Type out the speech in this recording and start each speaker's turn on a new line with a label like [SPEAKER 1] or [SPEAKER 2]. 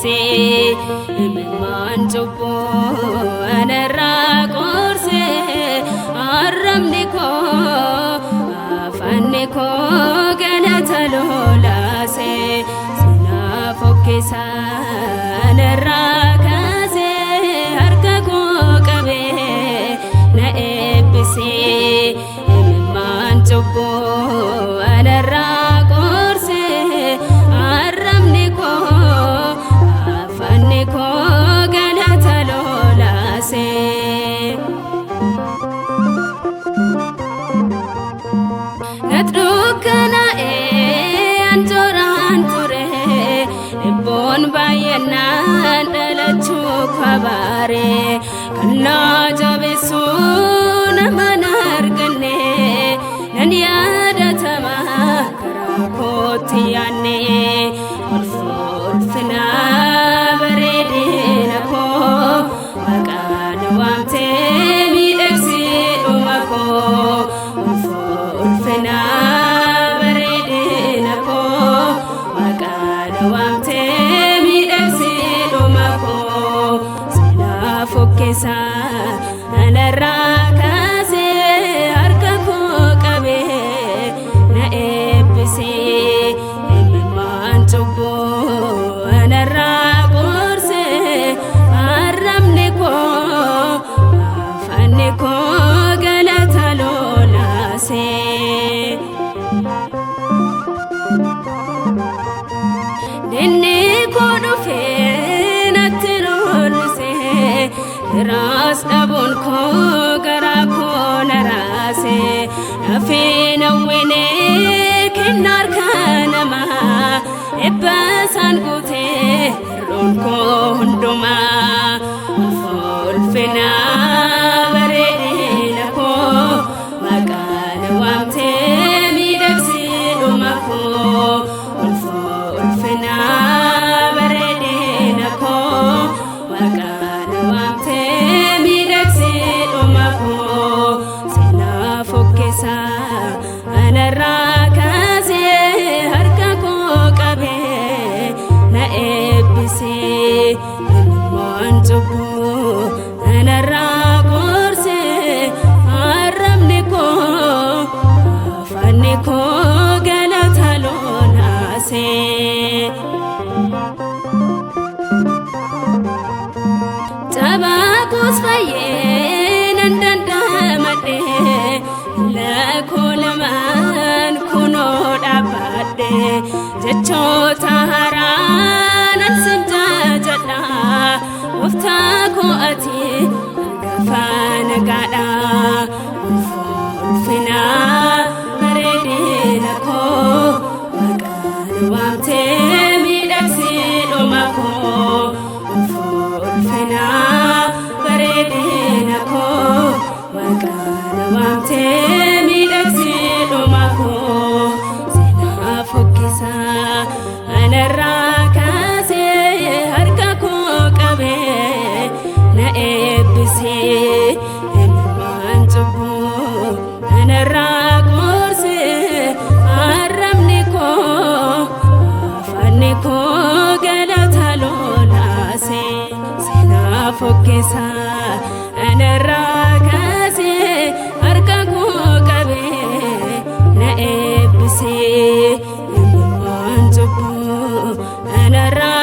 [SPEAKER 1] eebbisee imimmaan cubbuu anarraa qorsee arrabni koo afaanni koo galata lolaasee sinaaf okkeessaa anarraa kaasee harka koo qabee na eebbisee imimmaan cubbuu anarraa qorsee arrabni koo afaanni koo galata lolaasee natdukkanaa'ee anjooraan ture dhibboon baay'inaan dhalachuu kabaaree kan naa jabeessuu naman arganne nan yaadatama karaa kootti yaannee ulfinaa bareedina koo maqaan waamtee miidhagsii dhuma koo ulfinaa bareedina koo maqaan waamtee miidhagsii dhuma koo sinaaf okkeessaa anarraa kaasee harka koo qabee na eebbisee imimmaan cubbuu anarraa qorsee arrabni koo afaanni koo galata lolaasee dinni koo dhufee natti lollisee raas dhabuun koo garaa koo na raasee nafee nawwinee kennaa harka namaa eebbasaan guutee roon koo hundumaa ulfinaa bareedina koo maqaan waamtee miidhagsii dhuma koo ulfinaa bareedina koo maqaan waamtee miidhagsii dhuma koo sinaaf okkeessaa anarraa kaasee harka koo qabee na eebbisee imimmaan cubbuu anarraa qorsee arrabni koo afaanni koo galata lolaasee cabaa koos fayyee nan dandamadhee lakkoo lamaan kunoo dhaabbadhee jechoota haaraa nan sin jajadhaa gooftaa koo ati hangafaa nagaadhaa ulfinaa bareedina koo maqaan waamtee miidhagsii dhuma koo ulfinaa bareedina koo maqaan waamtee miidhagsii dhuma koo sinaaf okkeessaa anarraa kaasee harka koo qabee na eebbisee imimmaan cubbuu anarraa qorsee arrabni koo afaanni koo galata lolaasee sinaaf okkeessaa anarraa kaasee harka koo qabee na eebbisee imimmaan cubbuu anarraa